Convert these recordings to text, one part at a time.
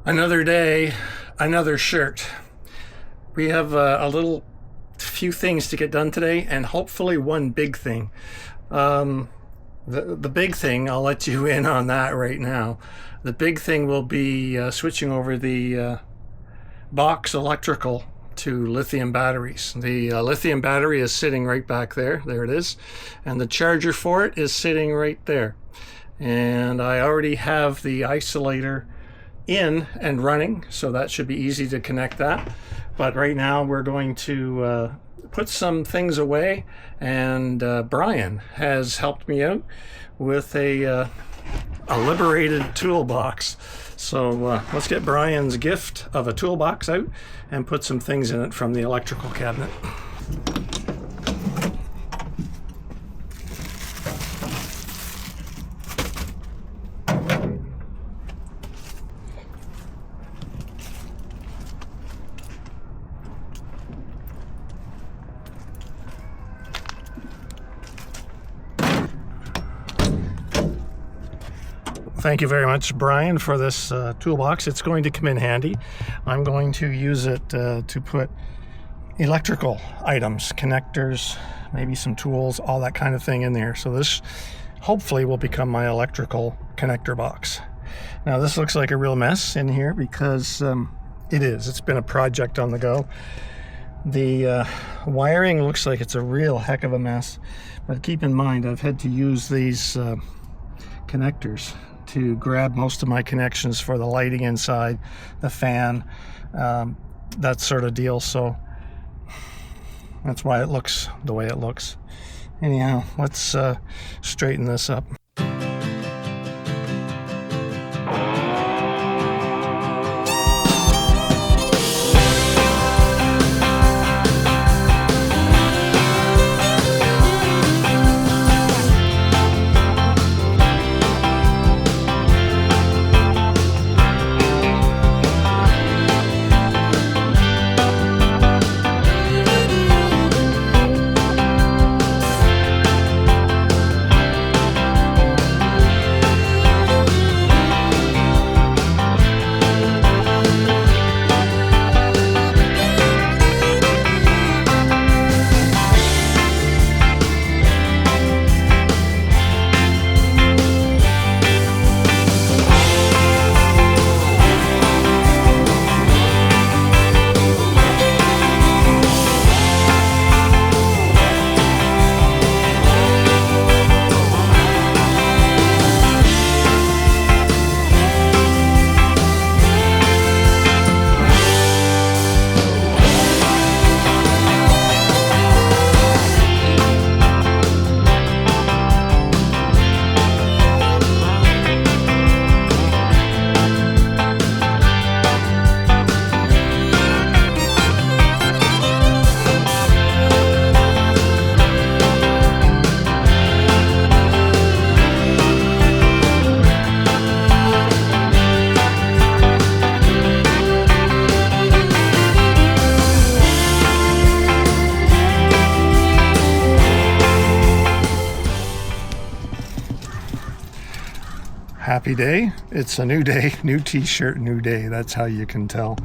Another day, another shirt. We have a little few things to get done today, and hopefully one big thing. The big thing, I'll let you in on that right now. The big thing will be switching over the box electrical to lithium batteries. The lithium battery is sitting right back there. There it is. And the charger for it is sitting right there. And I already have the isolator in and running, so that should be easy to connect that. But right now we're going to put some things away, and Brian has helped me out with a liberated toolbox. So let's get Brian's gift of a toolbox out and put some things in it from the electrical cabinet. Thank you very much, Brian, for this toolbox. It's going to come in handy. I'm going to use it to put electrical items, connectors, maybe some tools, all that kind of thing in there. So this hopefully will become my electrical connector box. Now this looks like a real mess in here because it is. It's been a project on the go. The wiring looks like it's a real heck of a mess, but keep in mind I've had to use these connectors to grab most of my connections for the lighting inside, the fan, that sort of deal. So that's why it looks the way it looks. Anyhow, let's straighten this up. Happy day. It's a new day, new t-shirt, new day. That's how you can tell.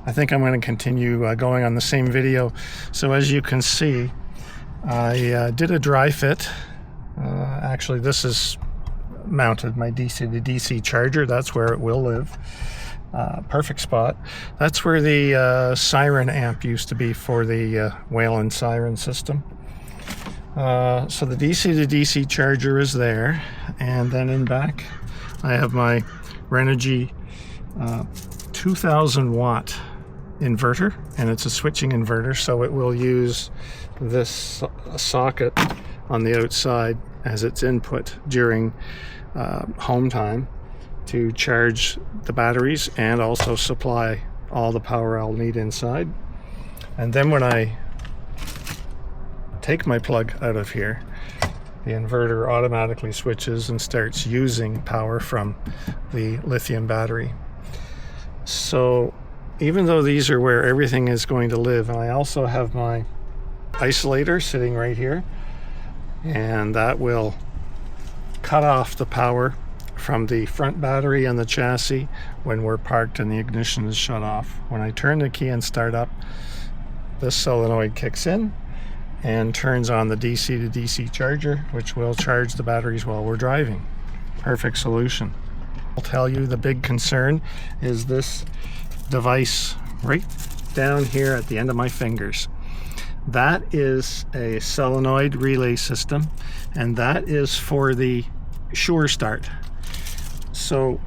I think I'm going to continue going on the same video. So as you can see, I did a dry fit. Actually, this is mounted, my DC to DC charger. That's where it will live. Perfect spot. That's where the siren amp used to be for the Whalen siren system. So the DC to DC charger is there, and then in back I have my Renogy 2000 watt inverter, and it's a switching inverter, so it will use this socket on the outside as its input during home time to charge the batteries and also supply all the power I'll need inside. And then when I take my plug out of here, the inverter automatically switches and starts using power from the lithium battery. So even though these are where everything is going to live, and I also have my isolator sitting right here, and that will cut off the power from the front battery and the chassis when we're parked and the ignition is shut off. When I turn the key and start up, this solenoid kicks in and turns on the DC to DC charger, which will charge the batteries while we're driving. Perfect solution. I'll tell you, the big concern is this device right down here at the end of my fingers. That is a solenoid relay system, and that is for the sure start. So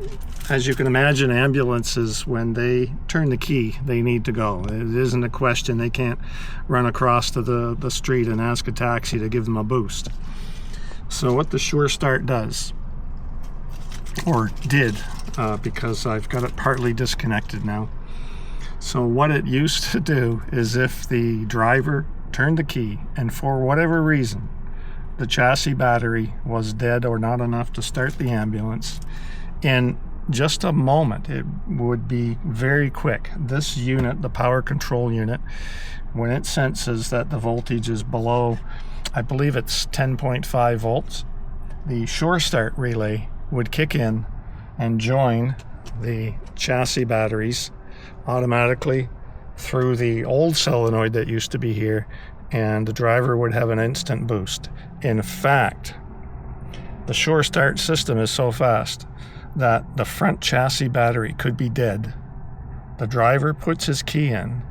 as you can imagine, ambulances, when they turn the key, they need to go. It isn't a question. They can't run across to the street and ask a taxi to give them a boost. So what the sure start does, or did, because I've got it partly disconnected now. So what it used to do is, if the driver turned the key and for whatever reason the chassis battery was dead or not enough to start the ambulance, in just a moment, it would be very quick. This unit, the power control unit, when it senses that the voltage is below, I believe it's 10.5 volts, the sure start relay would kick in and join the chassis batteries automatically through the old solenoid that used to be here, and the driver would have an instant boost. In fact, the sure start system is so fast that the front chassis battery could be dead. The driver puts his key in,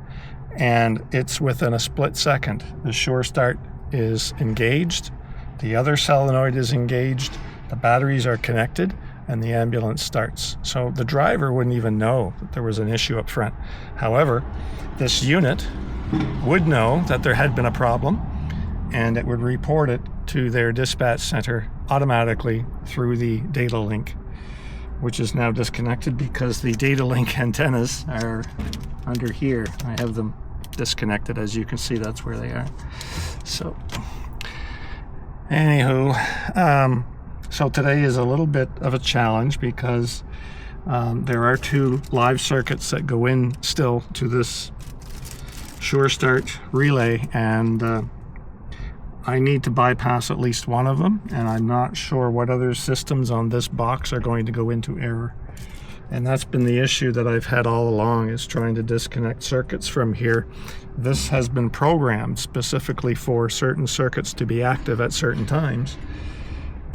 and it's within a split second. The sure start is engaged, the other solenoid is engaged, the batteries are connected, and the ambulance starts. So the driver wouldn't even know that there was an issue up front. However, this unit would know that there had been a problem, and it would report it to their dispatch center automatically through the data link, which is now disconnected because the data link antennas are under here. I have them disconnected. As you can see, that's where they are. So anywho, so today is a little bit of a challenge because there are two live circuits that go in still to this sure start relay, and I need to bypass at least one of them, and I'm not sure what other systems on this box are going to go into error. And that's been the issue that I've had all along, is trying to disconnect circuits from here. This has been programmed specifically for certain circuits to be active at certain times.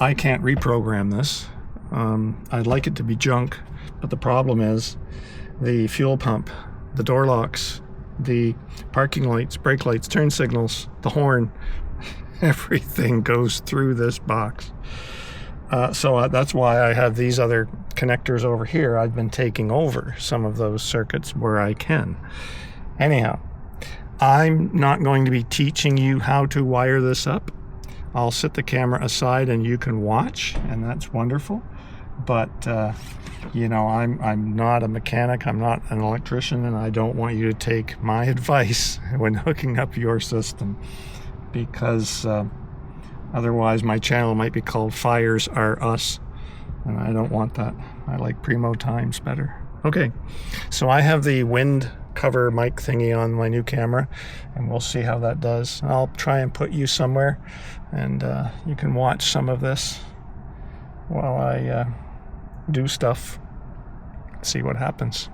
I can't reprogram this. I'd like it to be junk, but the problem is the fuel pump, the door locks, the parking lights, brake lights, turn signals, the horn, everything goes through this box. So that's why I have these other connectors over here. I've been taking over some of those circuits where I can. Anyhow, I'm not going to be teaching you how to wire this up. I'll set the camera aside and you can watch, and that's wonderful. But you know, I'm not a mechanic, I'm not an electrician, and I don't want you to take my advice when hooking up your system, because otherwise my channel might be called Fires Are Us, and I don't want that. I like primotimes better. Okay, so I have the wind cover mic thingy on my new camera, and we'll see how that does. I'll try and put you somewhere, and you can watch some of this while I do stuff, see what happens.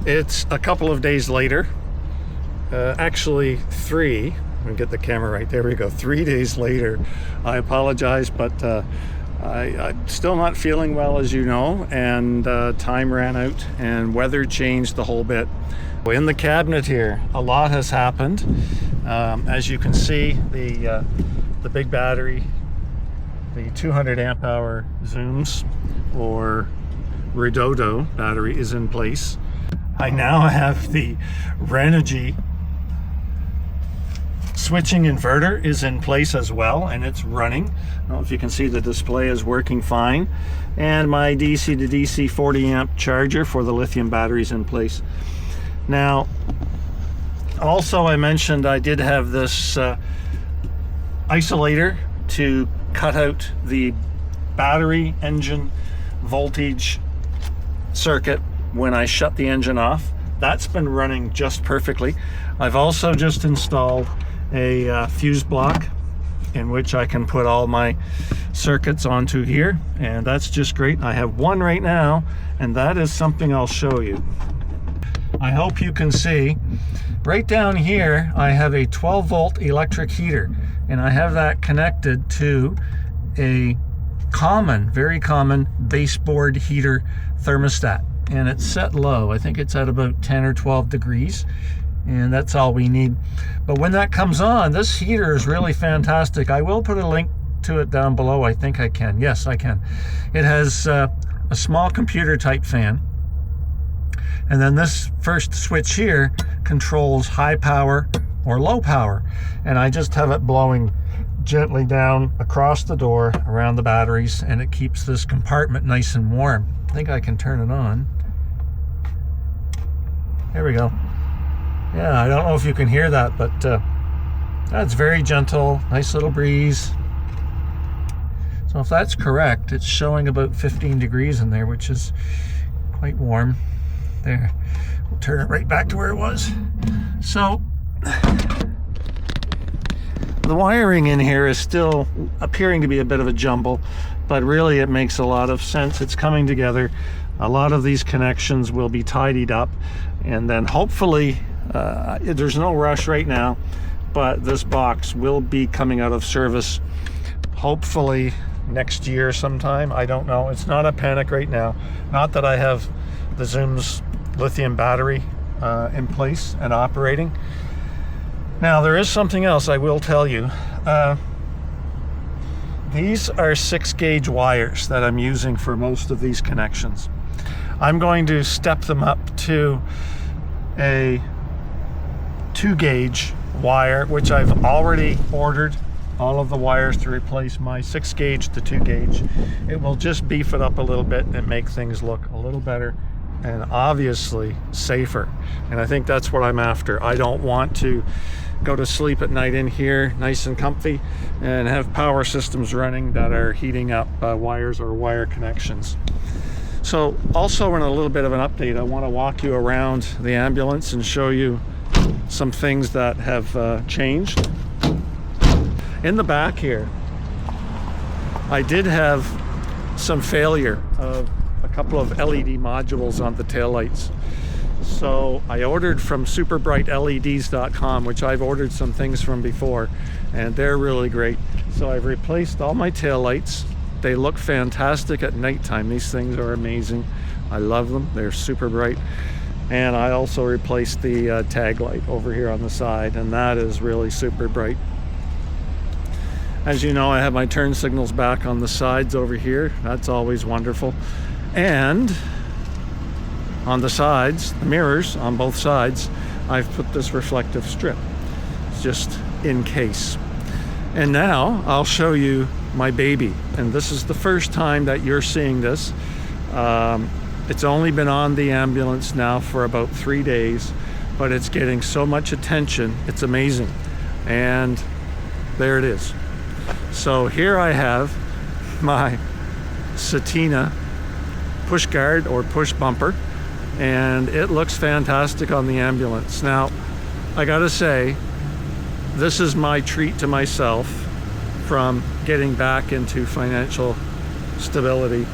It's a couple of days later, actually 3, me get the camera right. There we go. 3 days later. I apologize, but I'm still not feeling well, as you know, and time ran out and weather changed the whole bit. In the cabinet here, a lot has happened. As you can see, the big battery, the 200 amp hour Zooms or Redodo battery is in place. I now have the Renogy switching inverter is in place as well, and it's running. I don't know if you can see the display is working fine. And my DC to DC 40 amp charger for the lithium batteries in place. Now, also I mentioned I did have this isolator to cut out the battery engine voltage circuit when I shut the engine off. That's been running just perfectly. I've also just installed a fuse block in which I can put all my circuits onto here, and that's just great. I have one right now, and that is something I'll show you. I hope you can see right down here I have a 12 volt electric heater, and I have that connected to a common, very common baseboard heater thermostat, and it's set low. I think it's at about 10 or 12 degrees, and that's all we need. But when that comes on, this heater is really fantastic. I will put a link to it down below. I think I can. Yes, I can. It has a small computer type fan, and then this first switch here controls high power or low power, and I just have it blowing gently down across the door around the batteries, and it keeps this compartment nice and warm. I think I can turn it on. There we go. Yeah, I don't know if you can hear that, but that's very gentle, nice little breeze. So if that's correct, it's showing about 15 degrees in there, which is quite warm. There, we'll turn it right back to where it was. So the wiring in here is still appearing to be a bit of a jumble, but really it makes a lot of sense. It's coming together. A lot of these connections will be tidied up, and then hopefully there's no rush right now, but this box will be coming out of service hopefully next year sometime. I don't know. It's not a panic right now. Not that I have the Zoom's lithium battery in place and operating. Now, there is something else I will tell you. These are 6-gauge wires that I'm using for most of these connections. I'm going to step them up to a 2-gauge wire, which I've already ordered all of the wires to replace my 6-gauge to 2-gauge. It will just beef it up a little bit and make things look a little better and obviously safer. And I think that's what I'm after. I don't want to go to sleep at night in here nice and comfy and have power systems running that are heating up wires or wire connections. So also, in a little bit of an update, I want to walk you around the ambulance and show you some things that have changed. In the back here, I did have some failure of a couple of LED modules on the taillights. So I ordered from superbrightleds.com, which I've ordered some things from before, and they're really great. So I've replaced all my taillights. They look fantastic at nighttime. These things are amazing. I love them. They're super bright. And I also replaced the tag light over here on the side, and that is really super bright. As you know, I have my turn signals back on the sides over here. That's always wonderful. And on the sides, the mirrors on both sides, I've put this reflective strip just in case. And now I'll show you my baby, and this is the first time that you're seeing this. It's only been on the ambulance now for about 3 days, but it's getting so much attention, it's amazing. And there it is. So here I have my Setina push guard or push bumper, and it looks fantastic on the ambulance. Now, I gotta say, this is my treat to myself from getting back into financial stability,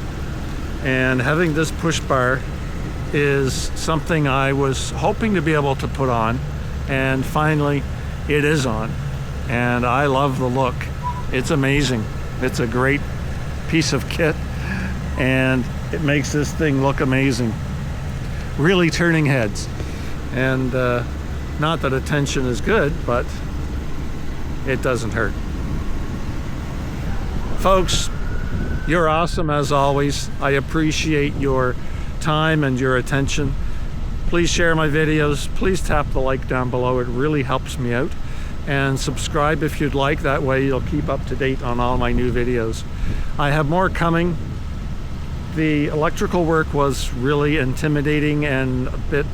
and having this push bar is something I was hoping to be able to put on, and finally it is on. and I love the look. It's amazing. It's a great piece of kit, and it makes this thing look amazing. Really turning heads. And not that attention is good, but it doesn't hurt. Folks, you're awesome as always. I appreciate your time and your attention. Please share my videos. Please tap the like down below. It really helps me out. And subscribe if you'd like. That way you'll keep up to date on all my new videos. I have more coming. The electrical work was really intimidating and a bit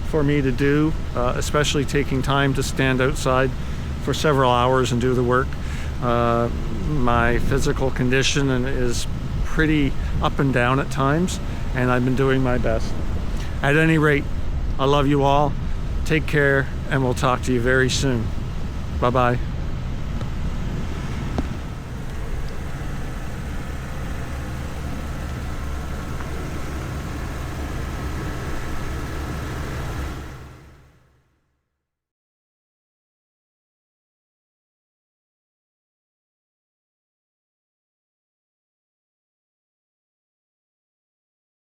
for me to do, especially taking time to stand outside for several hours and do the work. My physical condition is pretty up and down at times, and I've been doing my best. At any rate, I love you all. Take care, and we'll talk to you very soon. Bye-bye.